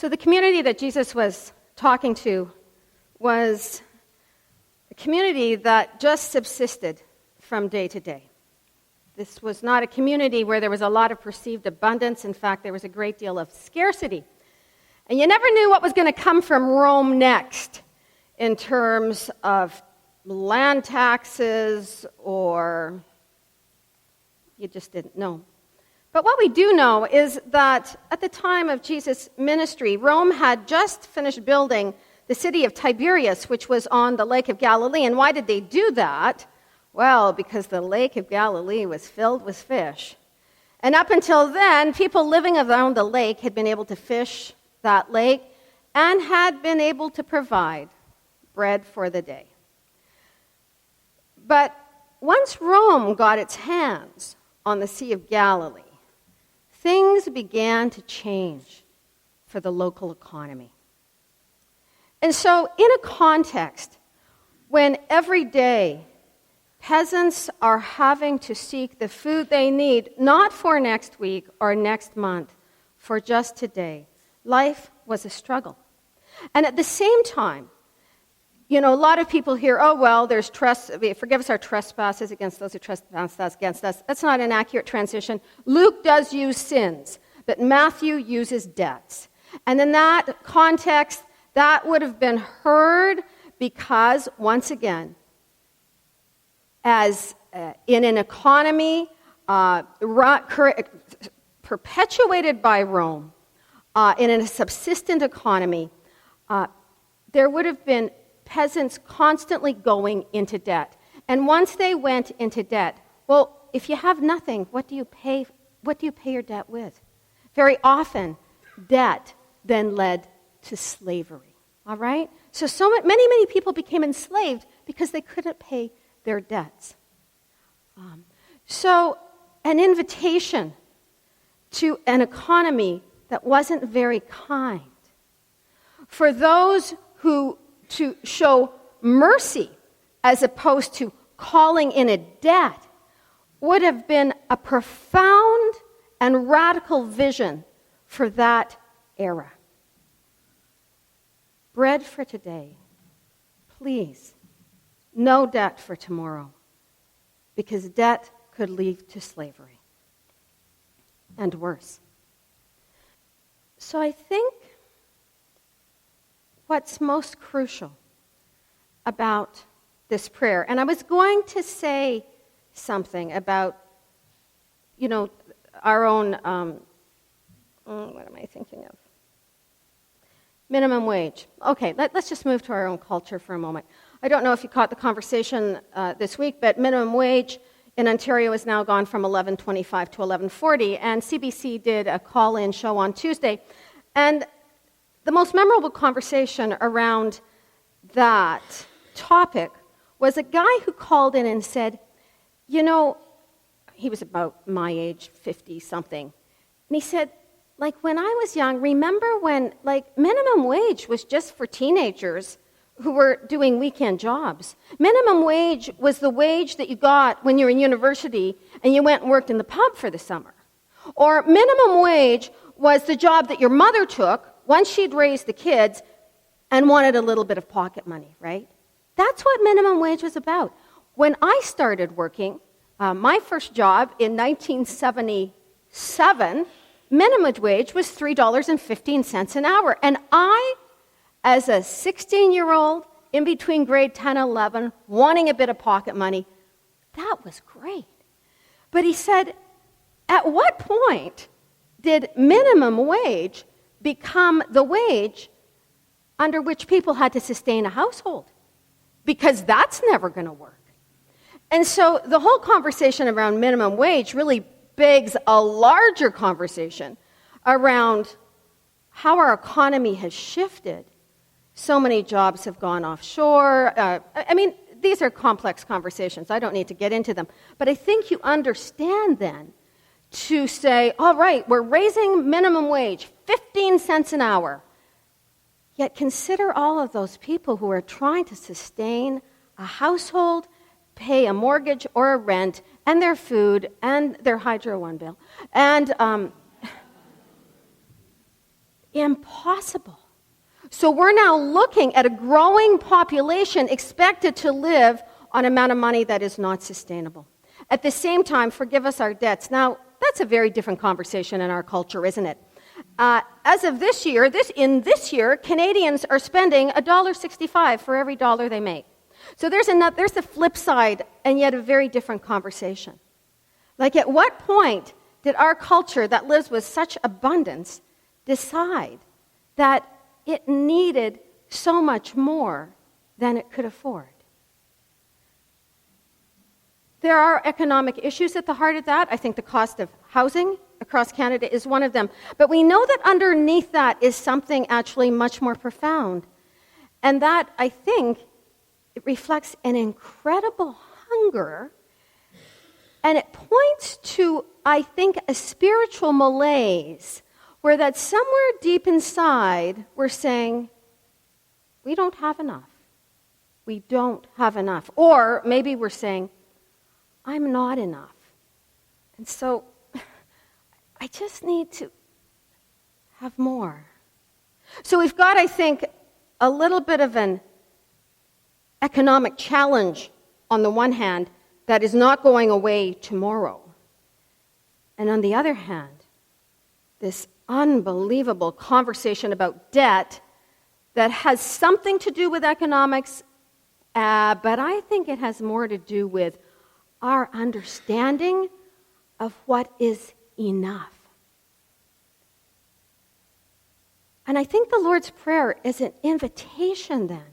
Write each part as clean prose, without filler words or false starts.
So the community that Jesus was talking to was a community that just subsisted from day to day. This was not a community where there was a lot of perceived abundance. In fact, there was a great deal of scarcity. And you never knew what was going to come from Rome next in terms of land taxes, or you just didn't know. But what we do know is that at the time of Jesus' ministry, Rome had just finished building the city of Tiberias, which was on the Lake of Galilee. And why did they do that? Well, because the Lake of Galilee was filled with fish. And up until then, people living around the lake had been able to fish that lake and had been able to provide bread for the day. But once Rome got its hands on the Sea of Galilee, things began to change for the local economy. And so, in a context when every day peasants are having to seek the food they need, not for next week or next month, for just today, life was a struggle. And at the same time, a lot of people hear, oh, well, forgive us our trespasses against those who trespass against us. That's not an accurate transition. Luke does use sins, but Matthew uses debts. And in that context, that would have been heard because, once again, as in an economy perpetuated by Rome, in a subsistent economy, there would have been peasants constantly going into debt. And once they went into debt, well, if you have nothing, what do you pay your debt with? Very often, debt then led to slavery. All right? So many people became enslaved because they couldn't pay their debts. So an invitation to an economy that wasn't very kind. For those who to show mercy as opposed to calling in a debt would have been a profound and radical vision for that era. Bread for today. Please, no debt for tomorrow, because debt could lead to slavery and worse. So I think what's most crucial about this prayer, and I was going to say something about, our own, what am I thinking of? Minimum wage. Okay, let's just move to our own culture for a moment. I don't know if you caught the conversation this week, but minimum wage in Ontario has now gone from $11.25 to $11.40, and CBC did a call-in show on Tuesday, and the most memorable conversation around that topic was a guy who called in and said, he was about my age, 50-something, and he said, when I was young, remember when, minimum wage was just for teenagers who were doing weekend jobs. Minimum wage was the wage that you got when you were in university and you went and worked in the pub for the summer. Or minimum wage was the job that your mother took once she'd raised the kids and wanted a little bit of pocket money, right? That's what minimum wage was about. When I started working, my first job in 1977, minimum wage was $3.15 an hour. And I, as a 16-year-old, in between grade 10 and 11, wanting a bit of pocket money, that was great. But he said, at what point did minimum wage become the wage under which people had to sustain a household? Because that's never going to work. And so the whole conversation around minimum wage really begs a larger conversation around how our economy has shifted. So many jobs have gone offshore. These are complex conversations. I don't need to get into them. But I think you understand then to say, all right, we're raising minimum wage, 15 cents an hour. Yet consider all of those people who are trying to sustain a household, pay a mortgage or a rent, and their food, and their Hydro One bill. And impossible. So we're now looking at a growing population expected to live on an amount of money that is not sustainable. At the same time, forgive us our debts. Now, that's a very different conversation in our culture, isn't it? As of this year, Canadians are spending $1.65 for every dollar they make. So there's the flip side, and yet a very different conversation. Like, at what point did our culture that lives with such abundance decide that it needed so much more than it could afford? There are economic issues at the heart of that. I think the cost of housing across Canada is one of them. But we know that underneath that is something actually much more profound. And that, I think, it reflects an incredible hunger. And it points to, I think, a spiritual malaise where that somewhere deep inside we're saying, we don't have enough. We don't have enough. Or maybe we're saying, I'm not enough. And so I just need to have more. So we've got, I think, a little bit of an economic challenge on the one hand that is not going away tomorrow. And on the other hand, this unbelievable conversation about debt that has something to do with economics, but I think it has more to do with our understanding of what is enough. And I think the Lord's Prayer is an invitation then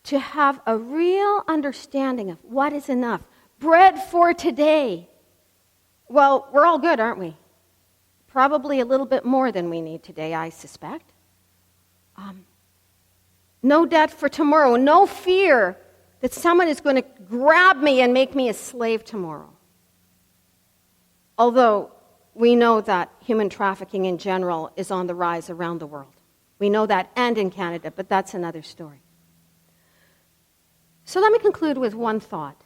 to have a real understanding of what is enough. Bread for today. Well, we're all good, aren't we? Probably a little bit more than we need today, I suspect. No debt for tomorrow. No fear that someone is going to grab me and make me a slave tomorrow. Although we know that human trafficking in general is on the rise around the world. We know that, and in Canada, but that's another story. So let me conclude with one thought.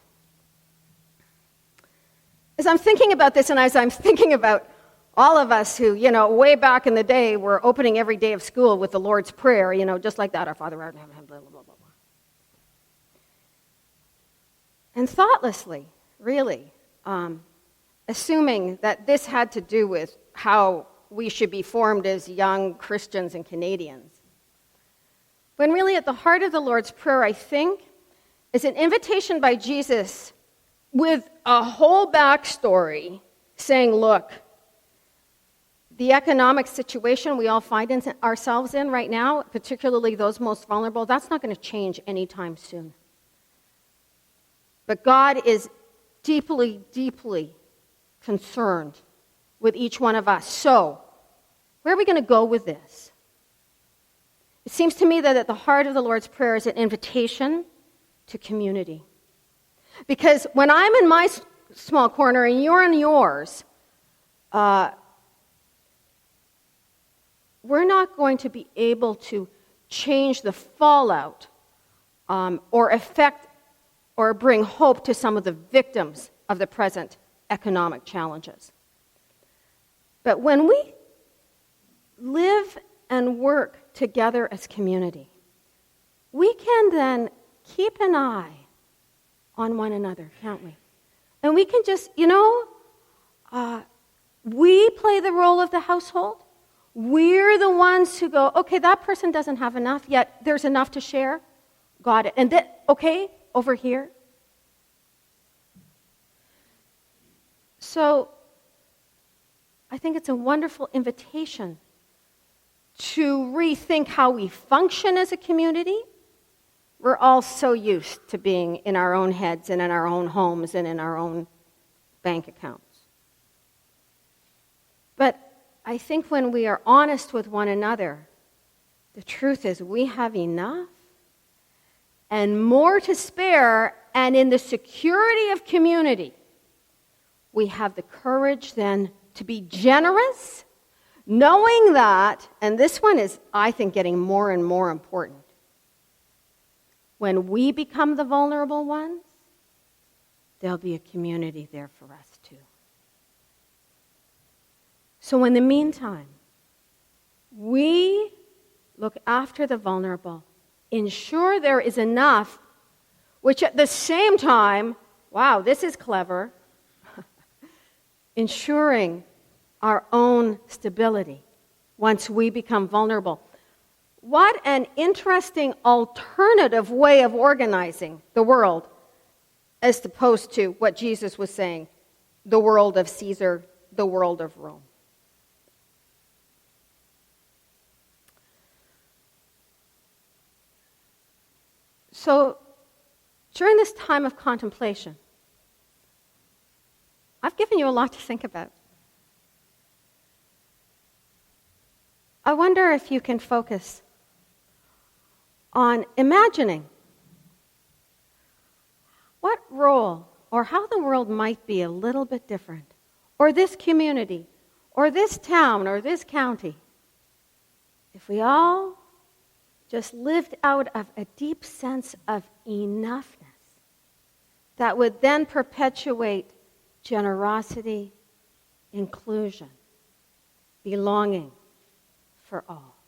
As I'm thinking about this, and as I'm thinking about all of us who, way back in the day were opening every day of school with the Lord's Prayer, just like that, our Father art in heaven, blah, blah, blah, blah. And thoughtlessly, really, assuming that this had to do with how we should be formed as young Christians and Canadians. When really at the heart of the Lord's Prayer, I think, is an invitation by Jesus with a whole backstory saying, look, the economic situation we all find ourselves in right now, particularly those most vulnerable, that's not going to change anytime soon. But God is deeply, deeply concerned with each one of us. So, where are we going to go with this? It seems to me that at the heart of the Lord's Prayer is an invitation to community. Because when I'm in my small corner and you're in yours, we're not going to be able to change the fallout or affect or bring hope to some of the victims of the present economic challenges. But when we live and work together as community, we can then keep an eye on one another, can't we? And we can just, we play the role of the household. We're the ones who go, okay, that person doesn't have enough, yet there's enough to share. Got it. And then, okay, over here. So, I think it's a wonderful invitation to rethink how we function as a community. We're all so used to being in our own heads and in our own homes and in our own bank accounts. But I think when we are honest with one another, the truth is we have enough and more to spare, and in the security of community, we have the courage then to be generous, knowing that, and this one is, I think, getting more and more important. When we become the vulnerable ones, there'll be a community there for us too. So in the meantime, we after the vulnerable, ensure there is enough, which at the same time, wow, this is clever, ensuring our own stability once we become vulnerable. What an interesting alternative way of organizing the world, as opposed to what Jesus was saying, the world of Caesar, the world of Rome. So, during this time of contemplation, I've given you a lot to think about. I wonder if you can focus on imagining what role or how the world might be a little bit different, or this community, or this town, or this county, if we all just lived out of a deep sense of enoughness that would then perpetuate generosity, inclusion, belonging for all.